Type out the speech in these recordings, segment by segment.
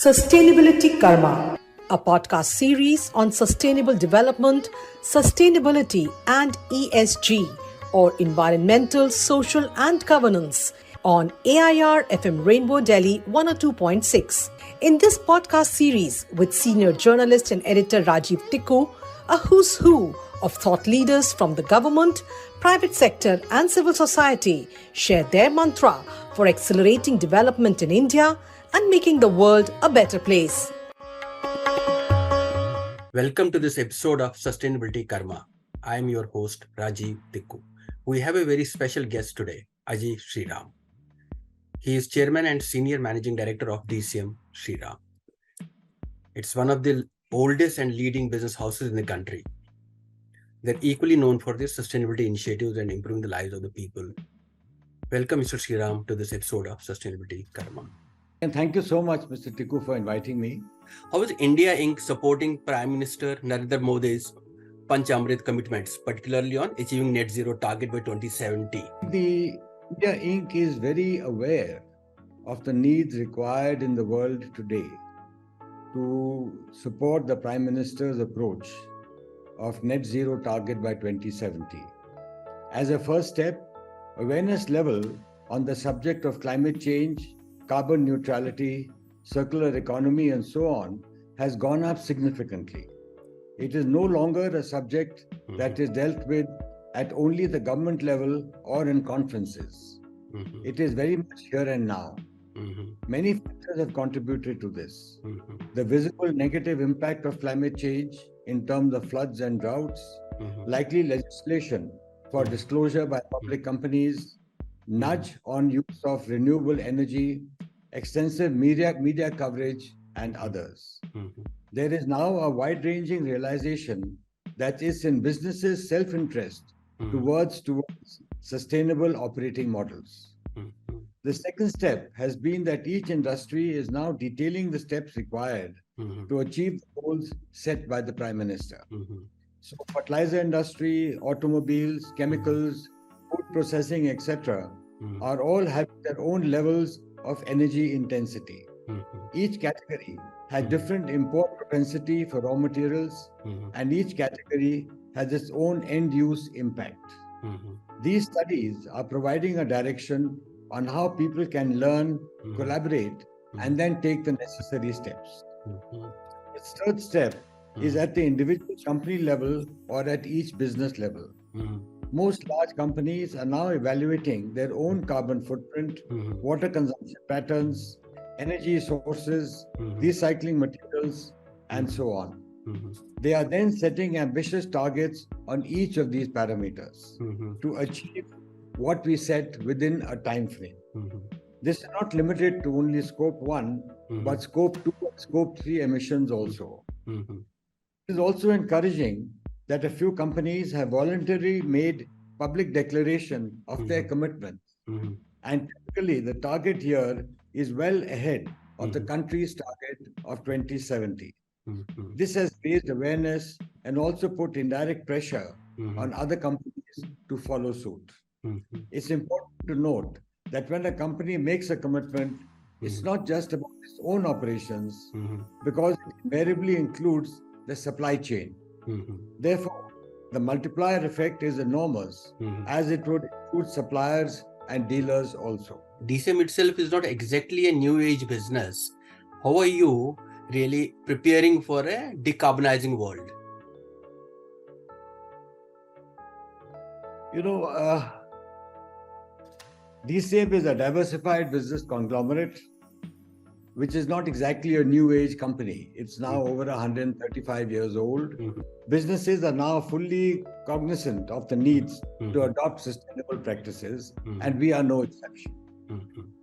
Sustainability Karma, a podcast series on sustainable development, sustainability, and ESG, or environmental, social, and governance, on AIR FM Rainbow Delhi 102.6. In this podcast series, with senior journalist and editor Rajiv Tikoo, a who's who of thought leaders from the government, private sector, and civil society share their mantra for accelerating development in India and making the world a better place. Welcome to this episode of Sustainability Karma. I am your host, Rajiv Tikoo. We have a very special guest today, Ajay Shriram. He is Chairman and Senior Managing Director of DCM Sriram. It's one of the oldest and leading business houses in the country. They're equally known for their sustainability initiatives and improving the lives of the people. Welcome, Mr. Sriram, to this episode of Sustainability Karma. And thank you so much, Mr. Tikoo, for inviting me. How is India Inc. supporting Prime Minister Narendra Modi's Panchamrit commitments, particularly on achieving net zero target by 2070? The India Inc. is very aware of the needs required in the world today to support the Prime Minister's approach of net zero target by 2070. As a first step, awareness level on the subject of climate change, carbon neutrality, circular economy, and so on has gone up significantly. It is no longer a subject that is dealt with at only the government level or in conferences. It is very much here and now. Many factors have contributed to this. The visible negative impact of climate change in terms of floods and droughts, likely legislation for disclosure by public companies, nudge on use of renewable energy, extensive media coverage, and others. There is now a wide-ranging realization that it's in businesses' self-interest towards sustainable operating models. The second step has been that each industry is now detailing the steps required to achieve the goals set by the Prime Minister. So fertilizer industry, automobiles, chemicals, food processing, etc. are all having their own levels of energy intensity. Each category has different import propensity for raw materials, and each category has its own end-use impact. These studies are providing a direction on how people can learn, collaborate, and then take the necessary steps. The third step is at the individual company level or at each business level. Most large companies are now evaluating their own carbon footprint, water consumption patterns, energy sources, recycling materials, and so on. They are then setting ambitious targets on each of these parameters to achieve what we set within a time frame. This is not limited to only scope 1, but scope 2 and scope 3 emissions also. It is also encouraging that a few companies have voluntarily made public declaration of their commitments. And typically the target here is well ahead of the country's target of 2070. This has raised awareness and also put indirect pressure on other companies to follow suit. It's important to note that when a company makes a commitment, it's not just about its own operations, because it invariably includes the supply chain. Therefore, the multiplier effect is enormous, as it would include suppliers and dealers also. DCM itself is not exactly a new age business. How are you really preparing for a decarbonizing world? DCM is a diversified business conglomerate, which is not exactly a new age company. It's now over 135 years old. Businesses are now fully cognizant of the needs to adopt sustainable practices, and we are no exception.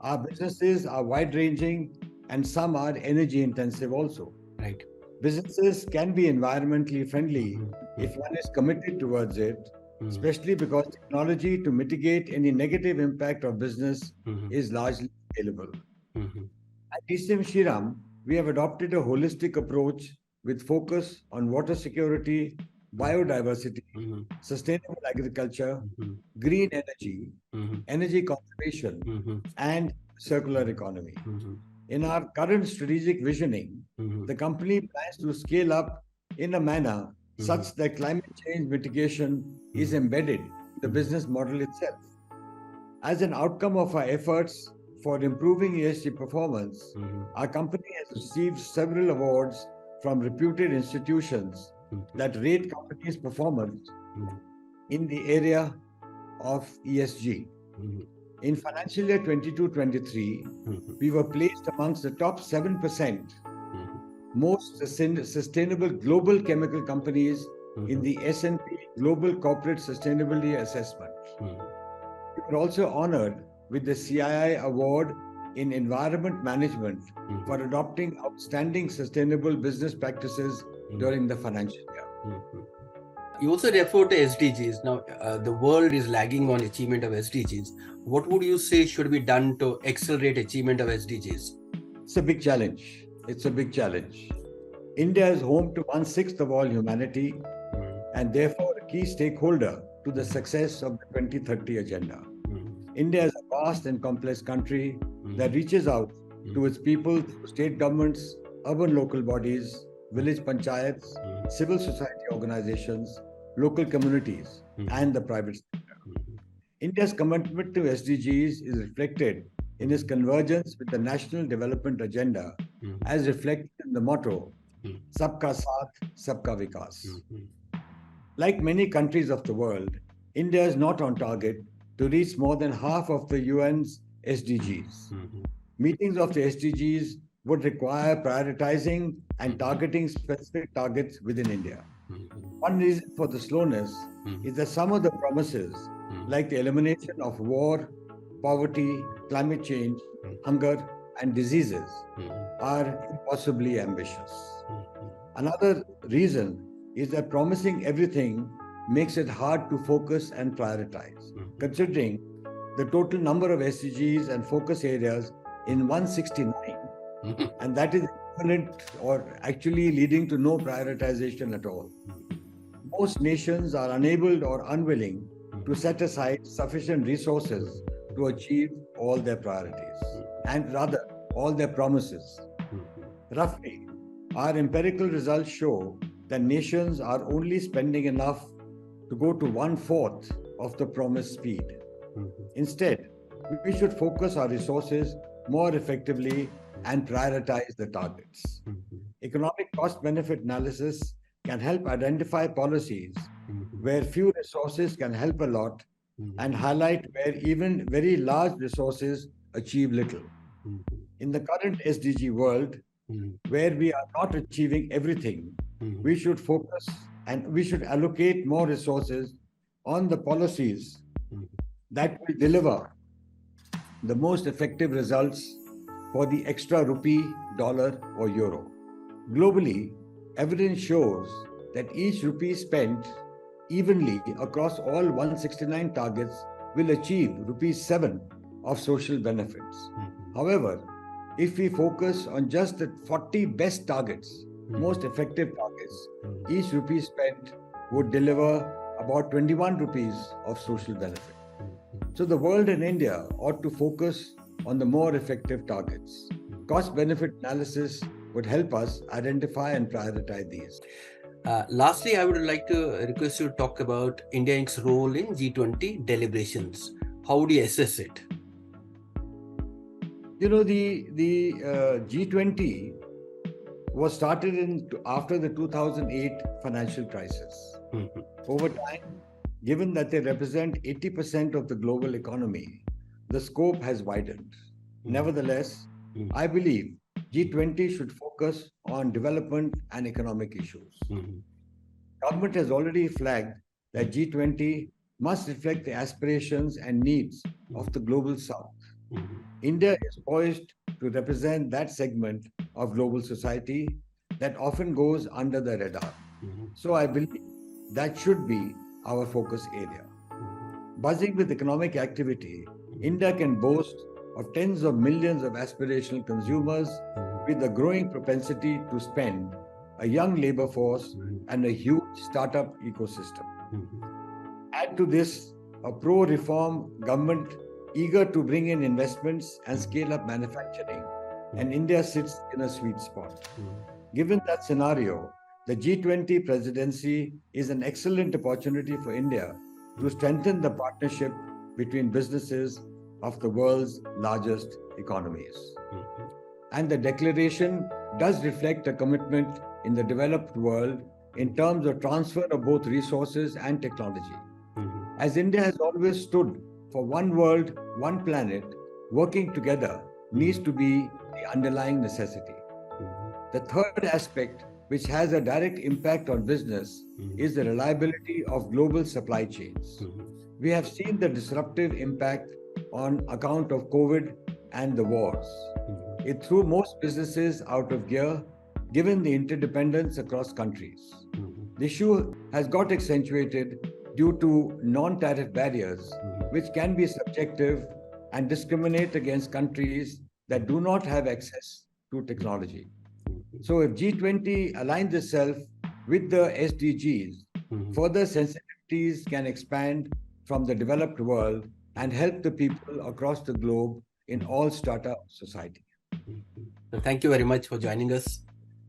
Our businesses are wide-ranging, and some are energy-intensive also. Right. Businesses can be environmentally friendly if one is committed towards it, especially because technology to mitigate any negative impact of business is largely available. At DCM Sriram, we have adopted a holistic approach with focus on water security, biodiversity, sustainable agriculture, green energy, energy conservation, and circular economy. In our current strategic visioning, the company plans to scale up in a manner such that climate change mitigation is embedded in the business model itself. As an outcome of our efforts for improving ESG performance, our company has received several awards from reputed institutions that rate companies' performance in the area of ESG. In financial year 22-23, we were placed amongst the top 7% most sustainable global chemical companies in the S&P Global Corporate Sustainability Assessment. We were also honored with the CII Award in Environment Management for adopting outstanding sustainable business practices during the financial year. You also refer to SDGs. Now, the world is lagging on achievement of SDGs. What would you say should be done to accelerate achievement of SDGs? It's a big challenge. India is home to 1/6 of all humanity and therefore a key stakeholder to the success of the 2030 agenda. India is a vast and complex country that reaches out to its people through state governments, urban local bodies, village panchayats, civil society organizations, local communities, and the private sector. India's commitment to SDGs is reflected in its convergence with the National Development Agenda as reflected in the motto, Sabka Saath, Sabka Vikas. Like many countries of the world, India is not on target to reach more than half of the UN's SDGs. Meetings of the SDGs would require prioritizing and targeting specific targets within India. One reason for the slowness is that some of the promises, like the elimination of war, poverty, climate change, hunger, and diseases, are impossibly ambitious. Another reason is that promising everything makes it hard to focus and prioritize, considering the total number of SDGs and focus areas in 169, and that is equivalent or actually leading to no prioritization at all. Most nations are unable or unwilling to set aside sufficient resources to achieve all their priorities, and rather all their promises. Roughly, our empirical results show that nations are only spending enough to go to 1/4 of the promised speed. Instead, we should focus our resources more effectively and prioritize the targets. Economic cost-benefit analysis can help identify policies where few resources can help a lot and highlight where even very large resources achieve little. In the current SDG world, where we are not achieving everything, we should focus and we should allocate more resources on the policies that will deliver the most effective results for the extra rupee, dollar, or euro. Globally, evidence shows that each rupee spent evenly across all 169 targets will achieve rupees 7 of social benefits. However, if we focus on just the 40 best targets, most effective targets, each rupee spent would deliver about 21 rupees of social benefit. So the world and India ought to focus on the more effective targets. Cost-benefit analysis would help us identify and prioritize these. Lastly, I would like to request you to talk about India's role in G20 deliberations. How do you assess it? You know, the G20 was started after the 2008 financial crisis. Over time, given that they represent 80% of the global economy, the scope has widened. Nevertheless, I believe G20 should focus on development and economic issues. Government has already flagged that G20 must reflect the aspirations and needs of the global South. India is poised to represent that segment of global society that often goes under the radar. So I believe that should be our focus area. Buzzing with economic activity, India can boast of tens of millions of aspirational consumers with a growing propensity to spend, a young labor force, and a huge startup ecosystem. Add to this a pro-reform government eager to bring in investments and scale up manufacturing, and India sits in a sweet spot. Given that scenario, the G20 presidency is an excellent opportunity for India to strengthen the partnership between businesses of the world's largest economies. And the declaration does reflect a commitment in the developed world in terms of transfer of both resources and technology. As India has always stood for one world, one planet, working together needs to be the underlying necessity. The third aspect, which has a direct impact on business, is the reliability of global supply chains. We have seen the disruptive impact on account of COVID and the wars. It threw most businesses out of gear, given the interdependence across countries. The issue has got accentuated due to non-tariff barriers, which can be subjective and discriminate against countries that do not have access to technology. So if G20 aligns itself with the SDGs, further sensitivities can expand from the developed world and help the people across the globe in all strata of society. So thank you very much for joining us.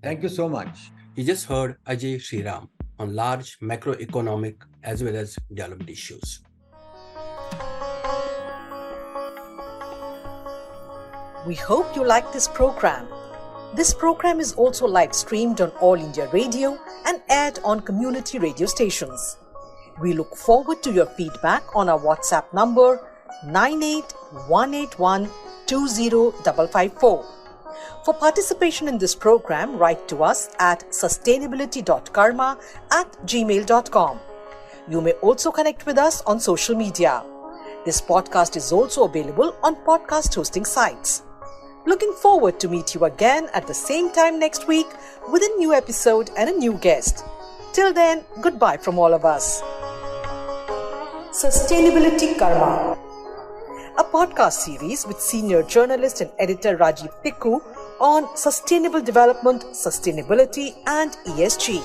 Thank you so much. You just heard Ajay Shriram on large macroeconomic as well as development issues. We hope you like this program. This program is also live streamed on All India Radio and aired on community radio stations. We look forward to your feedback on our WhatsApp number 9818120554. For participation in this program, write to us at sustainability.karma@gmail.com. You may also connect with us on social media. This podcast is also available on podcast hosting sites. Looking forward to meet you again at the same time next week with a new episode and a new guest. Till then, goodbye from all of us. Sustainability Karma, a podcast series with senior journalist and editor Rajiv Tikoo on sustainable development, sustainability and ESG.